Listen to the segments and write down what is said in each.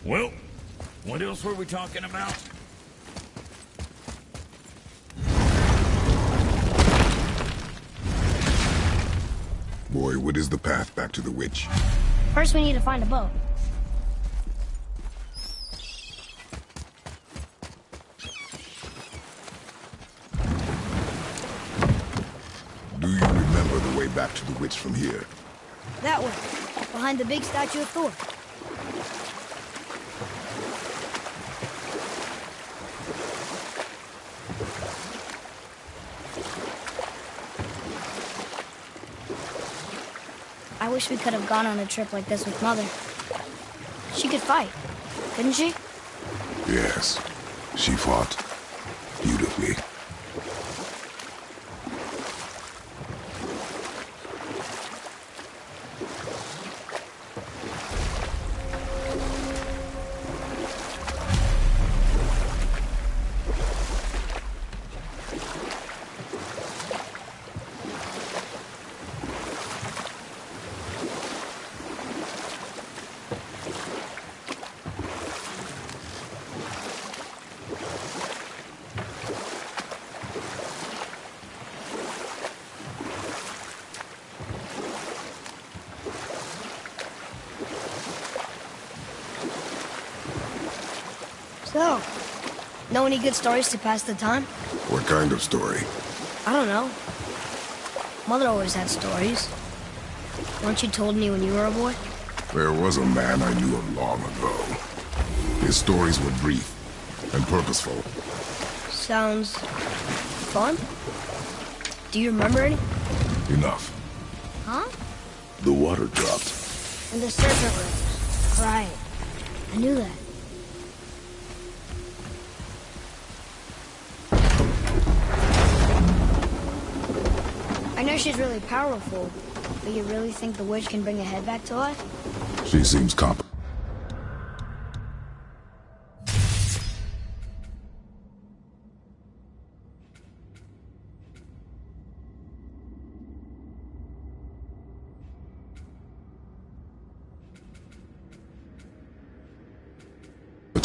Well, what else were we talking about? Boy, what is the path back to the witch? First, we need to find a boat. Do you remember the way back to the witch from here? That way, behind the big statue of Thor. I wish we could have gone on a trip like this with Mother. She could fight, couldn't she? Yes, she fought beautifully. So, know any good stories to pass the time? What kind of story? I don't know. Mother always had stories. Weren't you told me when you were a boy? There was a man I knew of long ago. His stories were brief and purposeful. Sounds fun. Do you remember any? Enough. Huh? The water dropped. And the serpent rose. Right. I knew that. I know she's really powerful, but you really think the witch can bring a head back to life? She seems competent.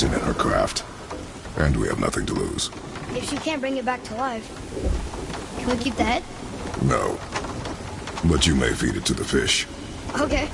In her craft, and we have nothing to lose. If she can't bring it back to life, can we keep the head? No, but you may feed it to the fish. Okay.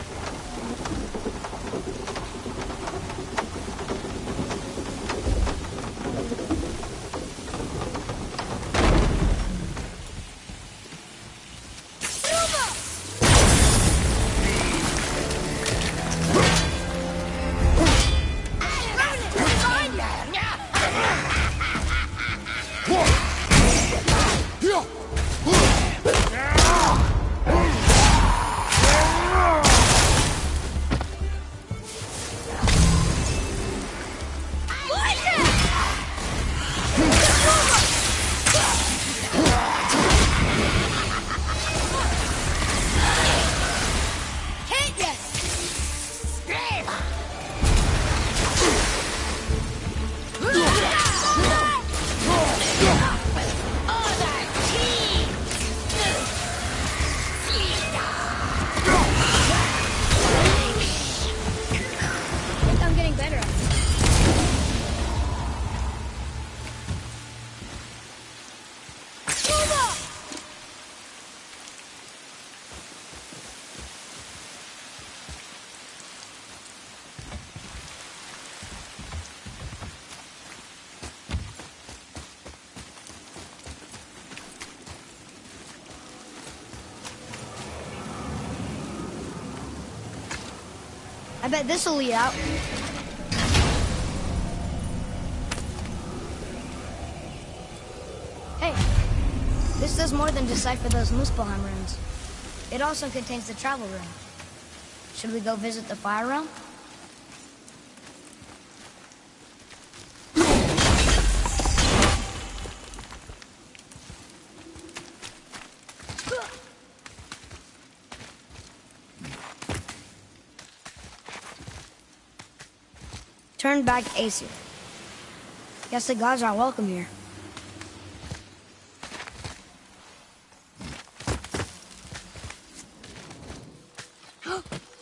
I bet this'll lead out. Hey, this does more than decipher those Muspelheim runes. It also contains the travel rune. Should we go visit the fire realm? Turn back Aesir. Guess the gods aren't welcome here.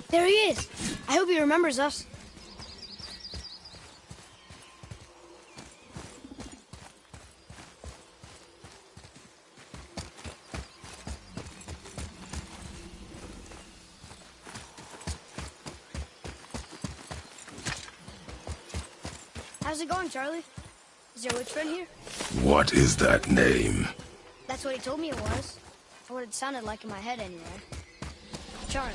There he is! I hope he remembers us. How's it going, Charlie? Is your witch friend here? What is that name? That's what he told me it was. Or what it sounded like in my head, anyway. Charlie.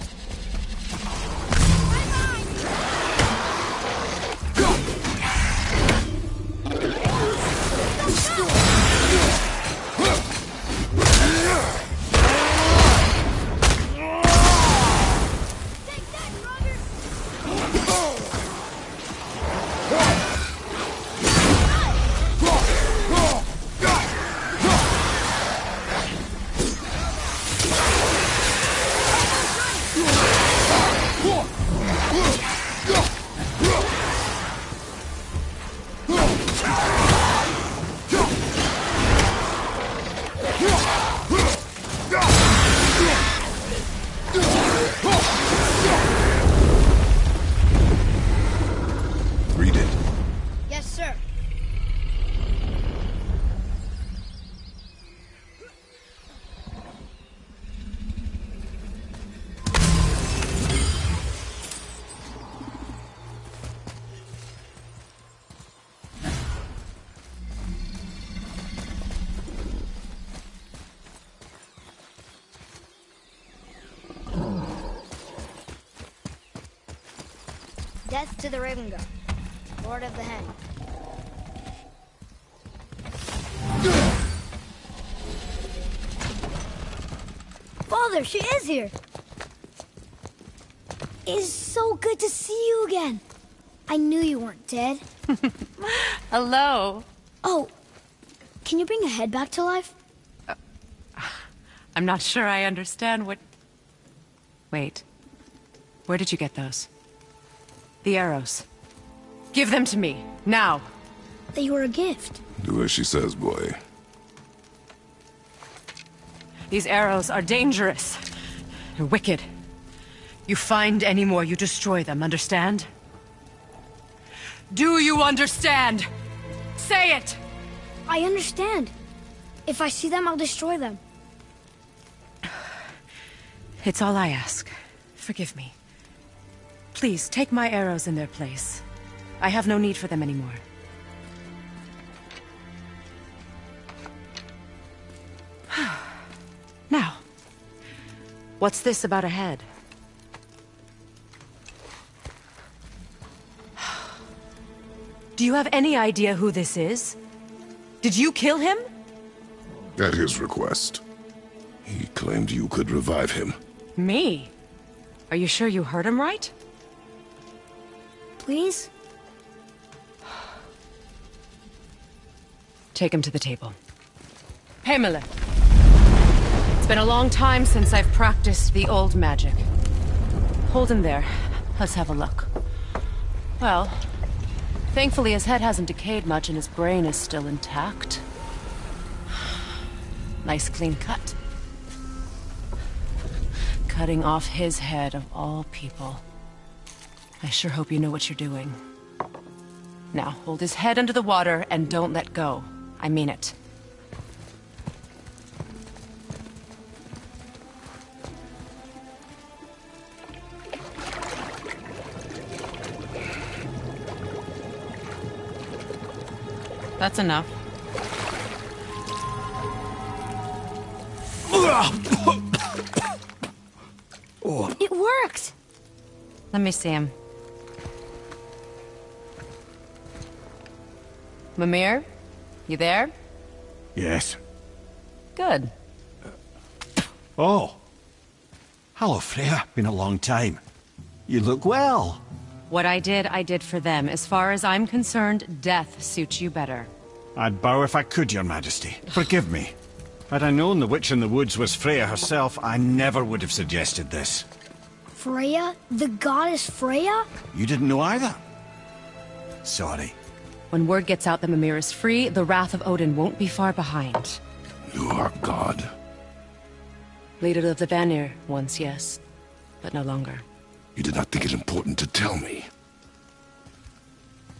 Read it. Yes, sir. Death to the Raven God, Lord of the Hang. Father, she is here. It is so good to see you again. I knew you weren't dead. Hello. Oh, can you bring a head back to life? I'm not sure I understand what... Wait. Where did you get those? The arrows. Give them to me, now. They were a gift. Do as she says, boy. These arrows are dangerous. They're wicked. You find any more, you destroy them, understand? Do you understand? Say it! I understand. If I see them, I'll destroy them. It's all I ask. Forgive me. Please, take my arrows in their place. I have no need for them anymore. Now, what's this about a head? Do you have any idea who this is? Did you kill him? At his request. He claimed you could revive him. Me? Are you sure you heard him right? Please? Take him to the table. Pamela. It's been a long time since I've practiced the old magic. Hold him there. Let's have a look. Well, thankfully his head hasn't decayed much and his brain is still intact. Nice clean cut. Cutting off his head of all people. I sure hope you know what you're doing. Now, hold his head under the water and don't let go. I mean it. That's enough. It worked! Let me see him. Mimir? You there? Yes. Good. Oh. Hello, Freya. Been a long time. You look well. What I did for them. As far as I'm concerned, death suits you better. I'd bow if I could, Your Majesty. Forgive me. Had I known the witch in the woods was Freya herself, I never would have suggested this. Freya? The goddess Freya? You didn't know either? Sorry. When word gets out that Mimir is free, the wrath of Odin won't be far behind. You are God. Leader of the Vanir, once yes, but no longer. You did not think it important to tell me.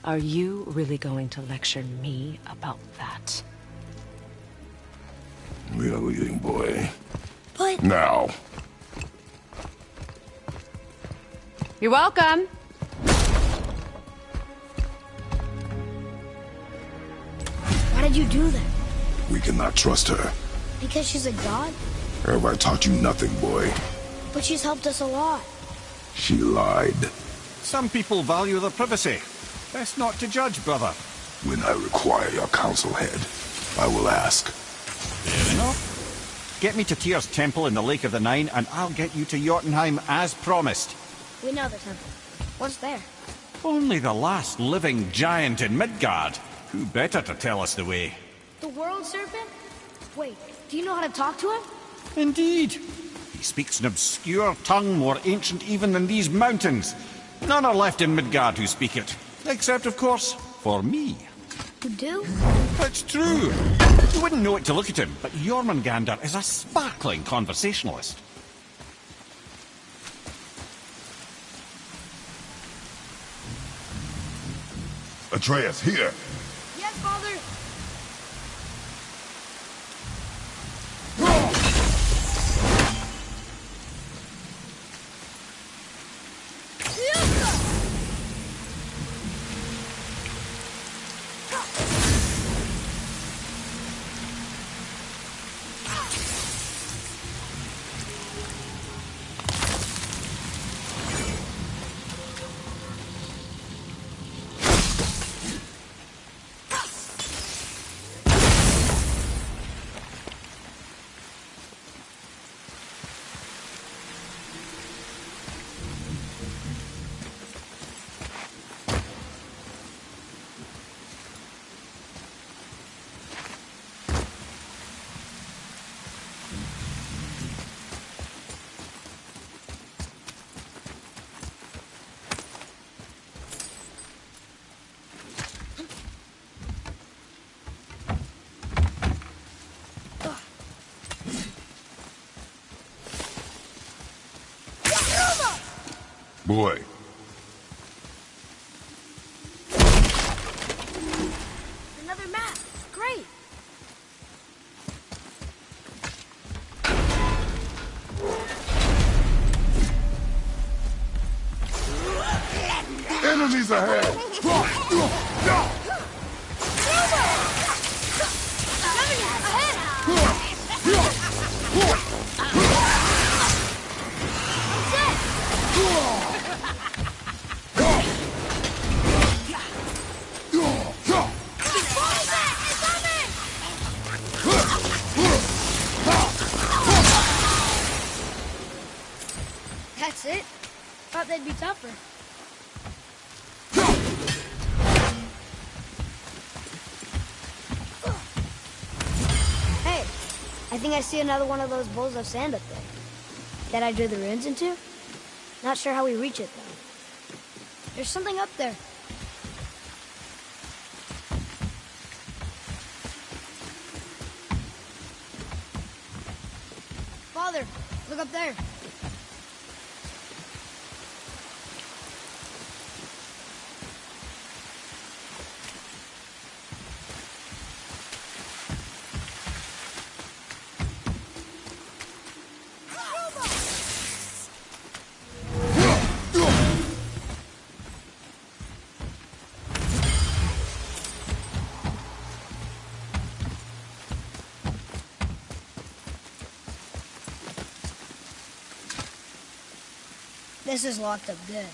Are you really going to lecture me about that? We are leaving, boy. But... Now. You're welcome. Why'd you do that? We cannot trust her. Because she's a god? Have I taught you nothing, boy? But she's helped us a lot. She lied. Some people value their privacy. Best not to judge, brother. When I require your counsel, head, I will ask. Fair enough. Get me to Tyr's temple in the Lake of the Nine, and I'll get you to Jotunheim as promised. We know the temple. What's there? Only the last living giant in Midgard. Who better to tell us the way? The World Serpent? Wait, do you know how to talk to him? Indeed. He speaks an obscure tongue more ancient even than these mountains. None are left in Midgard who speak it. Except, of course, for me. You do? It's true. You wouldn't know it to look at him, but Jormungandr is a sparkling conversationalist. Atreus, here! Yes, Father! Boy. Another map. Great. Enemies ahead! That's it? Thought they'd be tougher. Hey, I think I see another one of those bowls of sand up there. That I drew the runes into? Not sure how we reach it, though. There's something up there. Father, look up there. This is locked up good.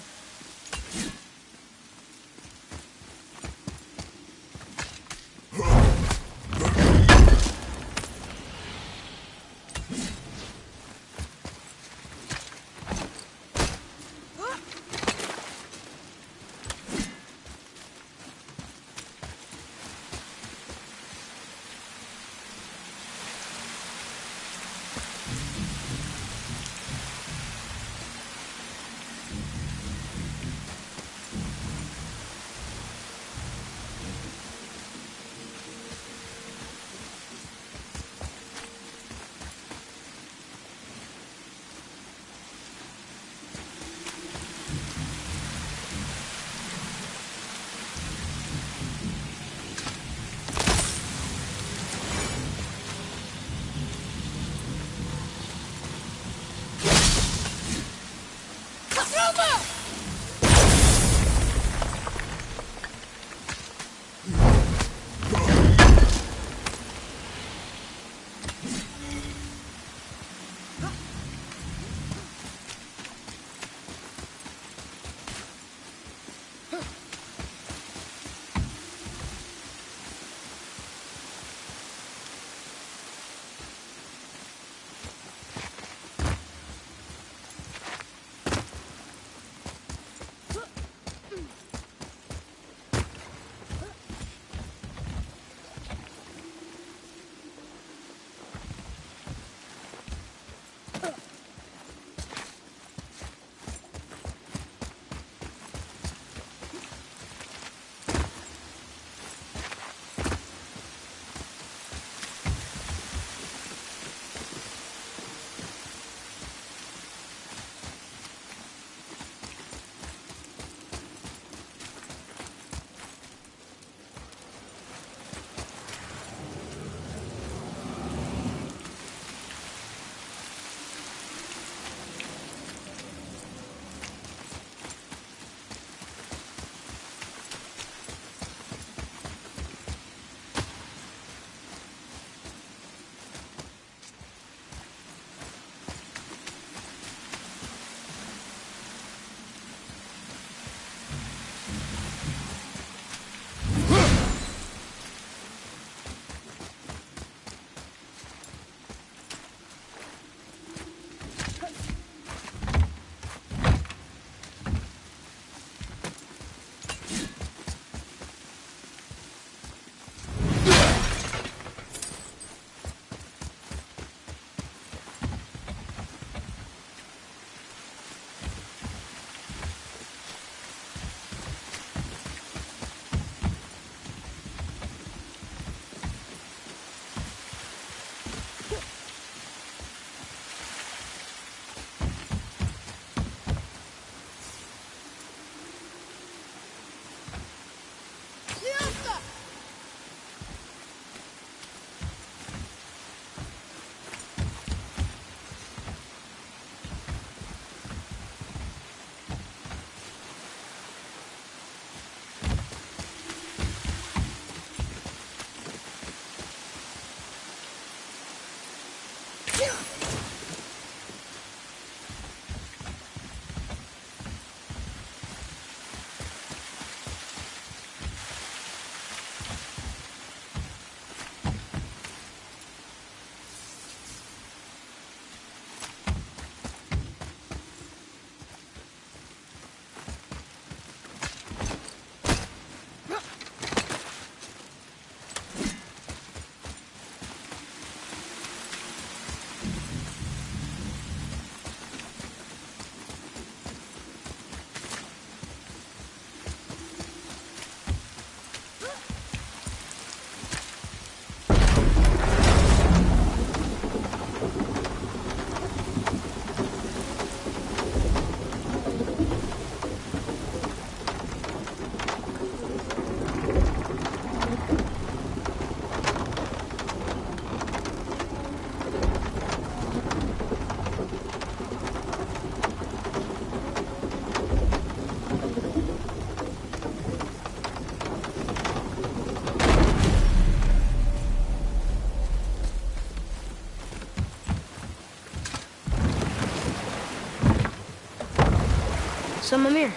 So, Mimir,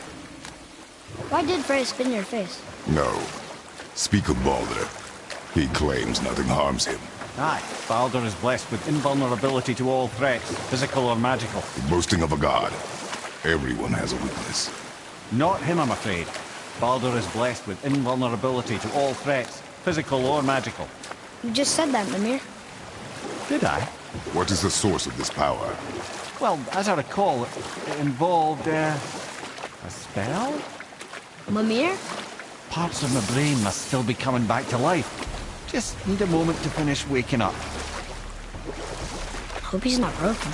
why did Freya spit in your face? No. Speak of Baldur. He claims nothing harms him. Aye, Baldur is blessed with invulnerability to all threats, physical or magical. Boasting of a god. Everyone has a weakness. Not him, I'm afraid. Baldur is blessed with invulnerability to all threats, physical or magical. You just said that, Mimir. Did I? What is the source of this power? Well, as I recall, it involved, a spell? Mimir? Parts of my brain must still be coming back to life. Just need a moment to finish waking up. Hope he's not broken.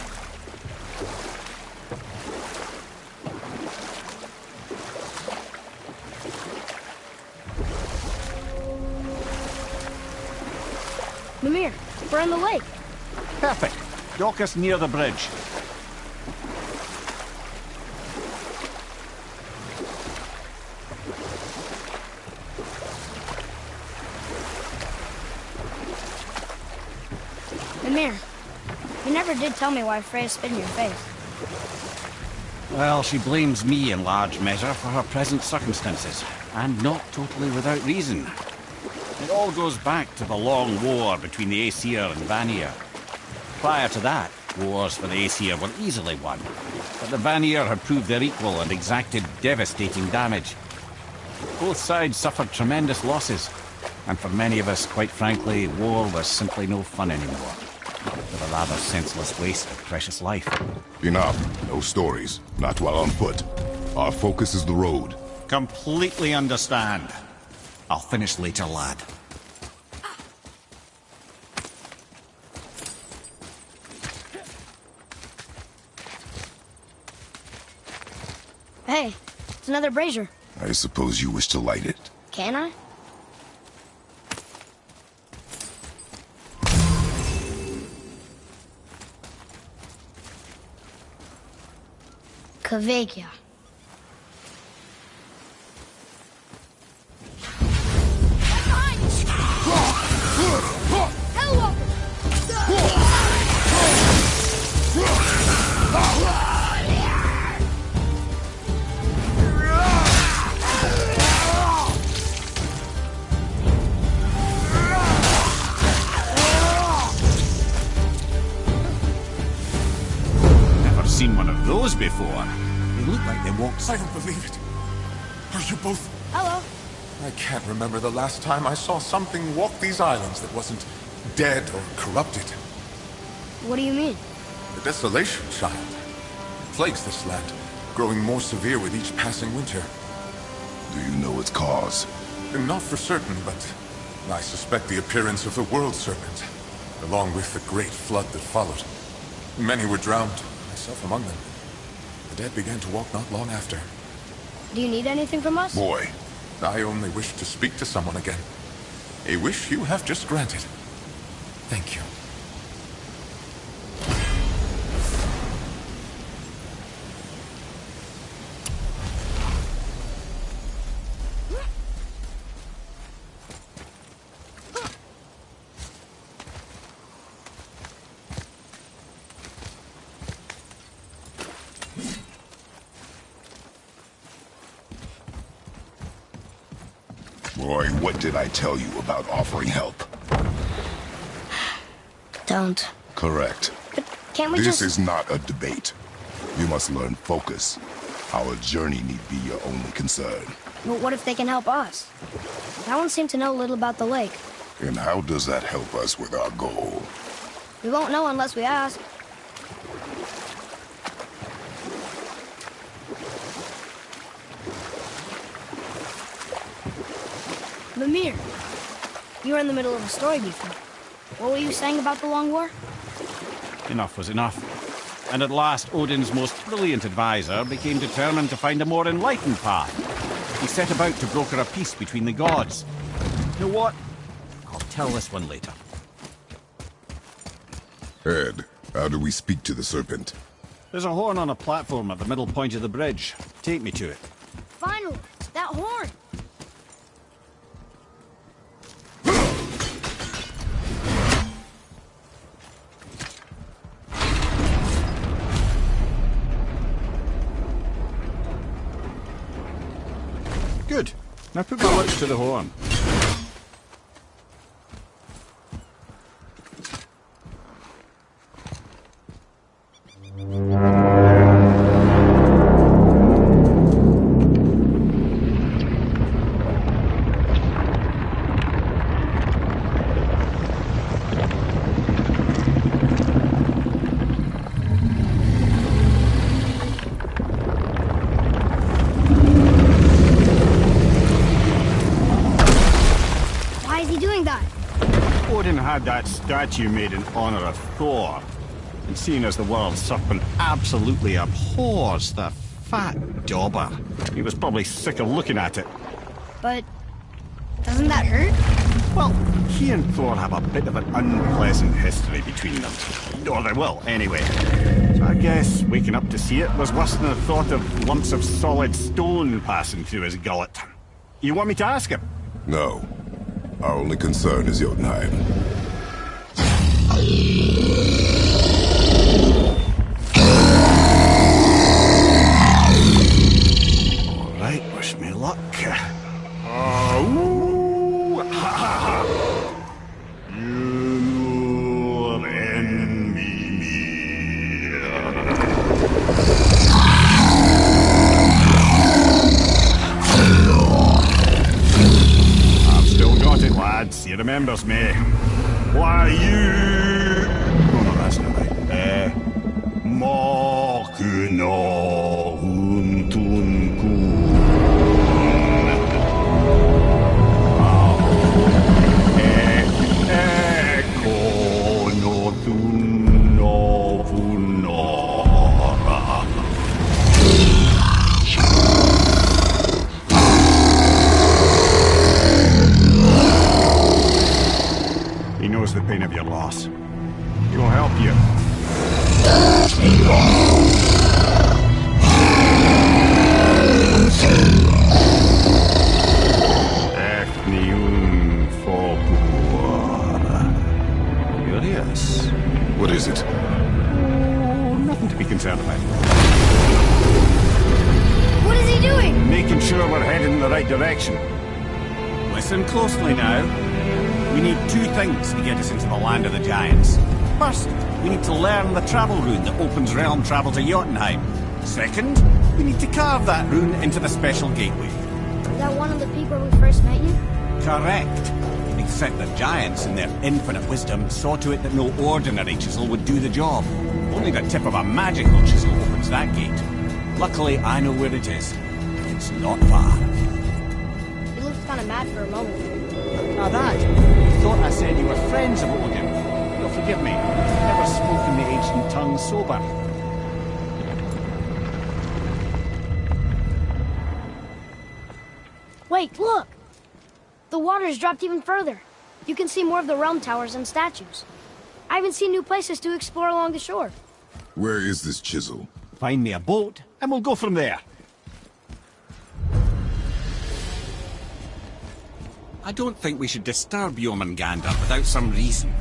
Mimir, we're on the lake. Perfect. Dock us near the bridge. Mimir, you never did tell me why Freya spit in your face. Well, she blames me in large measure for her present circumstances, and not totally without reason. It all goes back to the long war between the Aesir and Vanir. Prior to that, wars for the Aesir were easily won, but the Vanir had proved their equal and exacted devastating damage. Both sides suffered tremendous losses, and for many of us, quite frankly, war was simply no fun anymore. But a rather senseless waste of precious life. Enough. No stories. Not while on foot. Our focus is the road. Completely understand. I'll finish later, lad. Hey, it's another brazier. I suppose you wish to light it. Can I? Kveikja. Never seen one of those before. They look like they walked... I don't believe it. Are you both... Hello. I can't remember the last time I saw something walk these islands that wasn't dead or corrupted. What do you mean? The desolation, child. It plagues this land, growing more severe with each passing winter. Do you know its cause? Not for certain, but I suspect the appearance of the World Serpent, along with the great flood that followed. Many were drowned, myself among them. The dead began to walk not long after. Do you need anything from us? Boy, I only wish to speak to someone again. A wish you have just granted. Thank you. boy, what did I tell you about offering help? Don't. Correct. But can't we This just... is not a debate. You must learn focus. Our journey need be your only concern. But what if they can help us? That one seemed to know a little about the lake. And how does that help us with our goal? We won't know unless we ask. Mimir, you were in the middle of a story before. What were you saying about the Long War? Enough was enough. And at last, Odin's most brilliant advisor became determined to find a more enlightened path. He set about to broker a peace between the gods. You know what? I'll tell this one later. Ed, how do we speak to the serpent? There's a horn on a platform at the middle point of the bridge. Take me to it. Finally, that horn! Good. Now put my lips to the horn. Had that statue made in honor of Thor, and seeing as the world serpent absolutely abhors the fat dauber, he was probably sick of looking at it. But doesn't that hurt? Well, he and Thor have a bit of an unpleasant history between them. Or they will, anyway. So I guess waking up to see it was worse than the thought of lumps of solid stone passing through his gullet. You want me to ask him? No. Our only concern is Jotunheim. Alright, wish me luck. You and me. I've still got it, lads. He remembers me. Why, you... Oh, no, that's not right. Makuna Huntunkun. He knows the pain of your loss. He will help you. Curious. What is it? Oh, nothing to be concerned about. What is he doing? Making sure we're heading in the right direction. Listen closely now. We need two things to get us into the land of the giants. First, we need to learn the travel rune that opens realm travel to Jotunheim. Second, we need to carve that rune into the special gateway. Is that one of the people we first met you? Correct. Except the giants, in their infinite wisdom, saw to it that no ordinary chisel would do the job. Only the tip of a magical chisel opens that gate. Luckily, I know where it is. It's not far. You looked kind of mad for a moment. Now that, you thought I said you were friends of Odin. You'll forgive me. I've never spoken the ancient tongue sober. Wait, look! The water's dropped even further. You can see more of the realm towers and statues. I even see new places to explore along the shore. Where is this chisel? Find me a boat, and we'll go from there. I don't think we should disturb Jormungandr without some reason.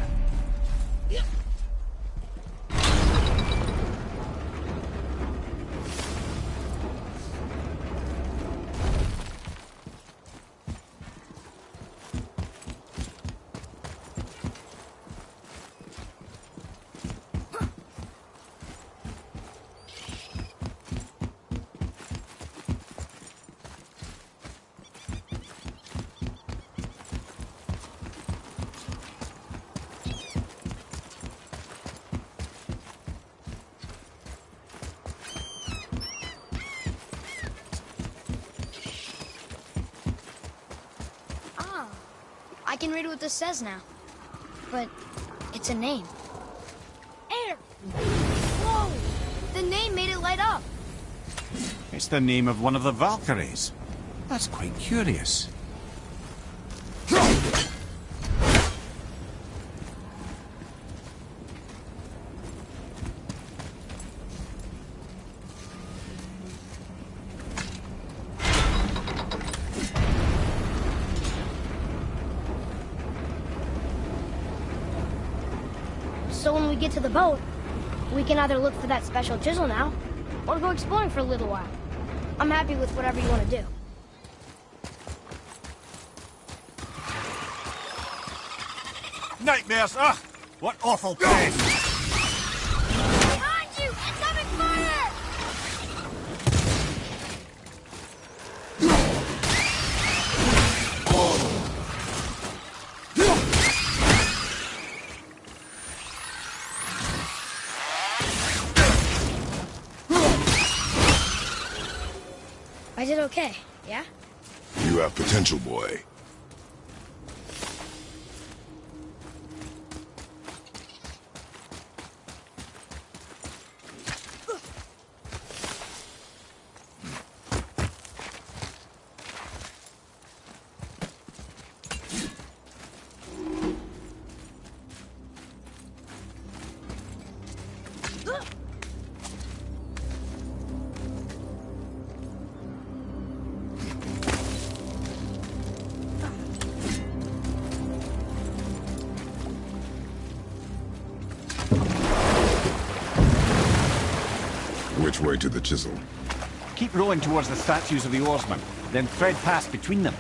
I can read what this says now. But it's a name. Air! Whoa! The name made it light up. It's the name of one of the Valkyries. That's quite curious. So when we get to the boat, we can either look for that special chisel now, or go exploring for a little while. I'm happy with whatever you want to do. nightmares. Ugh! What awful pain! Behind you! Incoming fire! I did okay, yeah? You have potential, boy. Which way to the chisel? Keep rowing towards the statues of the oarsmen, then thread past between them.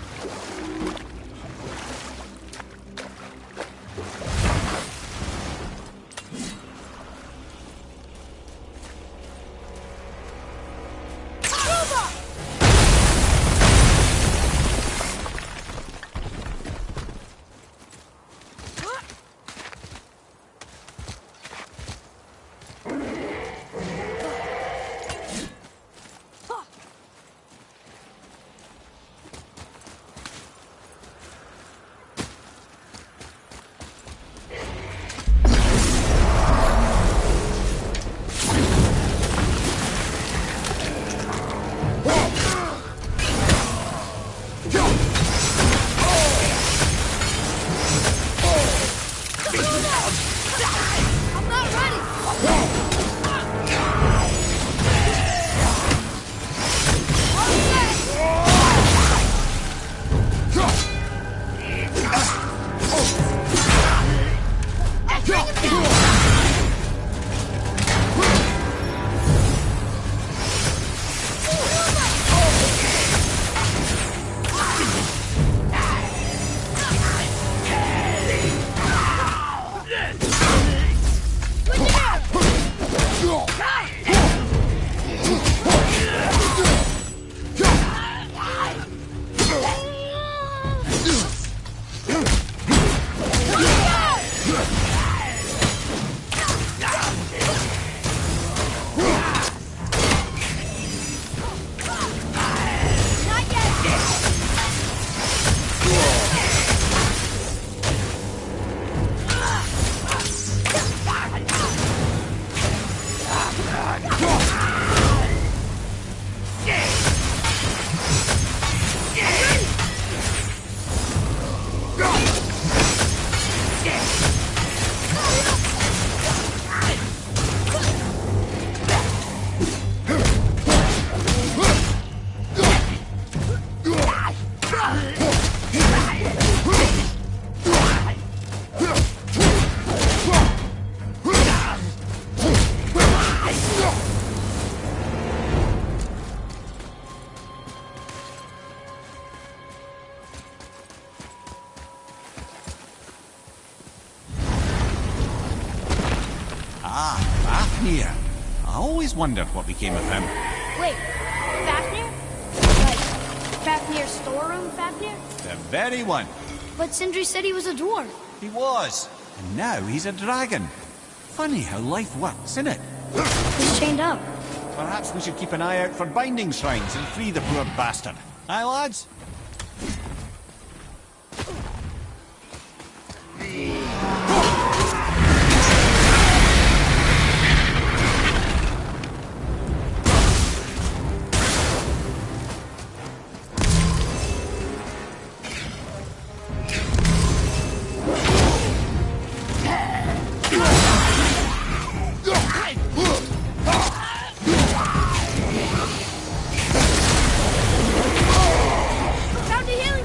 Fafnir. I always wondered what became of him. Wait, Fafnir? Like, Fafnir's storeroom Fafnir? The very one. But Sindri said he was a dwarf. He was. And now he's a dragon. Funny how life works, isn't it? He's chained up. Perhaps we should keep an eye out for binding shrines and free the poor bastard. Aye, lads? Found a healing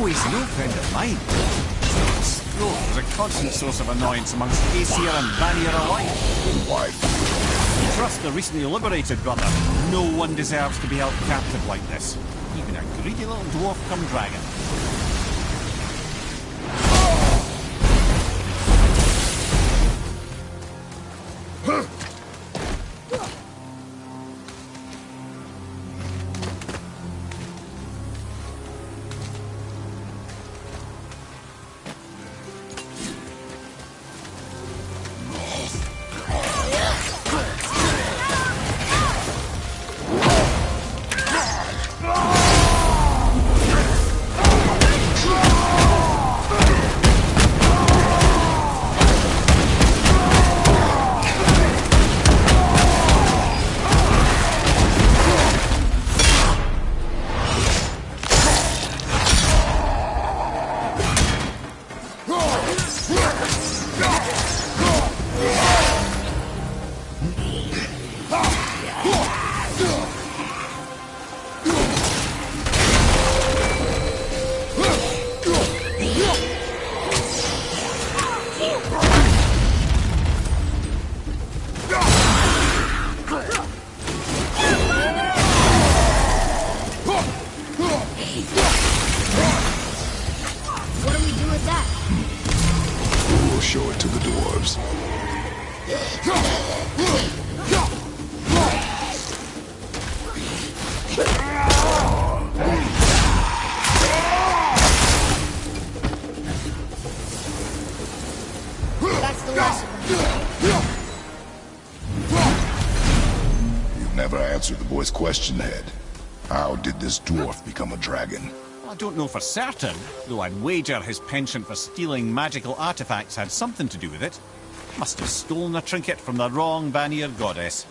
he's no friend of mine. Stroke was a constant source of annoyance amongst Aesir and Vanir alike. Why? Trust the recently liberated brother. No one deserves to be held captive like this. Even a greedy little dwarf come dragon. Show it to the dwarves. That's the last of them. You've never answered the boy's question, Head. How did this dwarf become a dragon? I don't know for certain, though I'd wager his penchant for stealing magical artifacts had something to do with it. Must have stolen a trinket from the wrong Vanir goddess.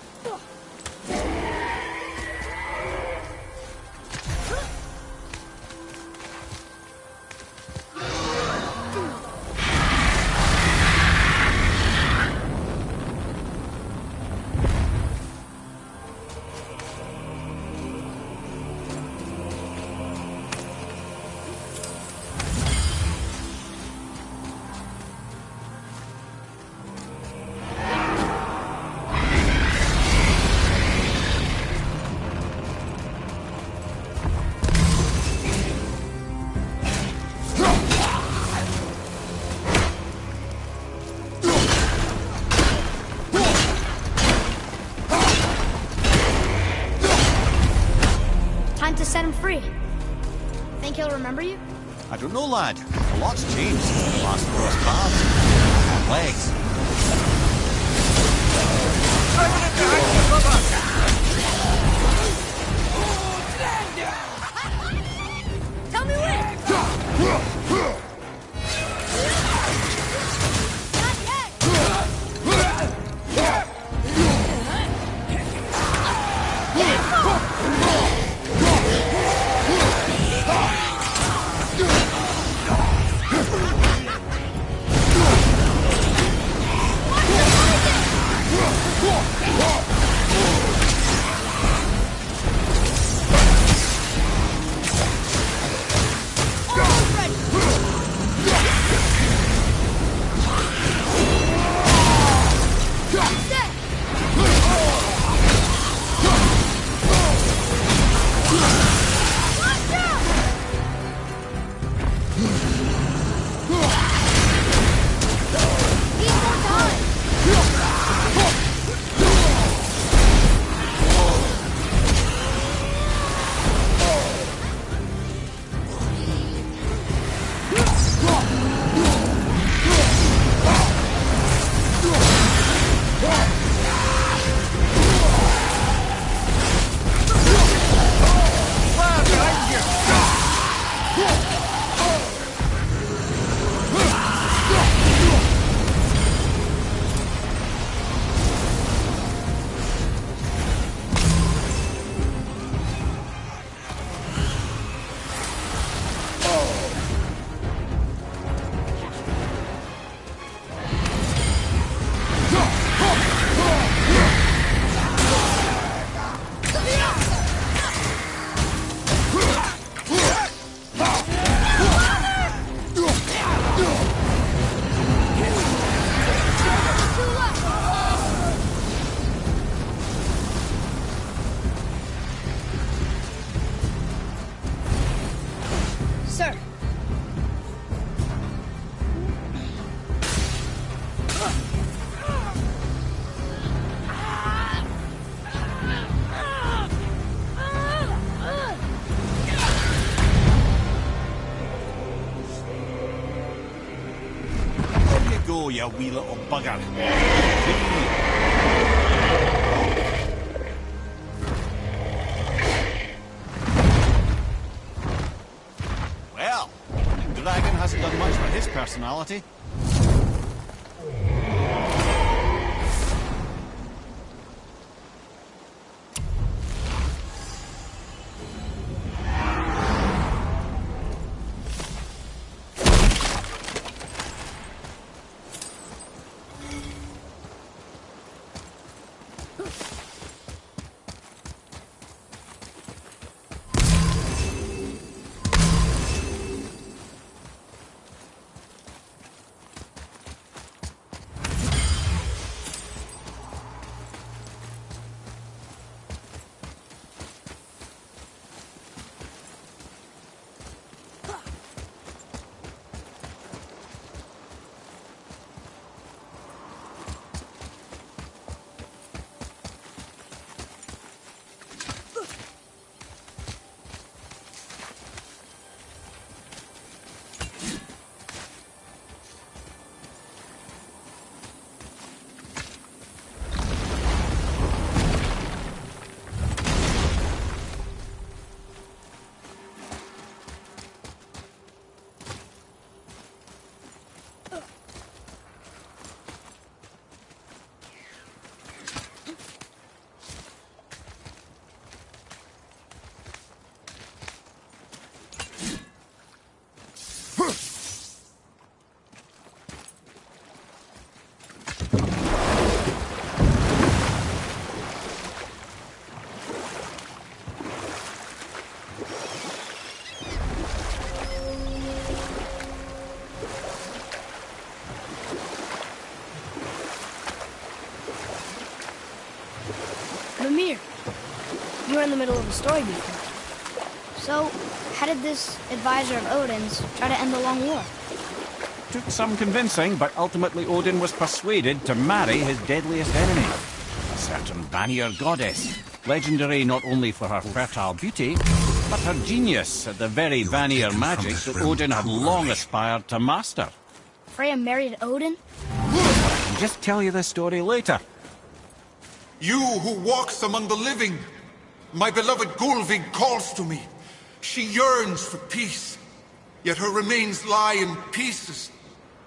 Time to set him free. Think he'll remember you? I don't know, lad. A lot's changed since we last crossed paths. Legs. Tell me when! Not yet! you wee little bugger. Well, Dragon hasn't done much for his personality. Mimir, you were in the middle of a story before. So, how did this advisor of Odin's try to end the long war? Took some convincing, but ultimately Odin was persuaded to marry his deadliest enemy, a certain Vanir goddess, legendary not only for her fertile beauty, but her genius at the very Vanir magic that Odin had long aspired to master. Freya married Odin? I can just tell you the story later. You who walks among the living, my beloved Gulvig calls to me. She yearns for peace, yet her remains lie in pieces.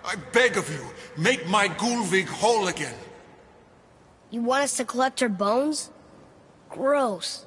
I beg of you, make my Gulvig whole again. You want us to collect her bones? Gross.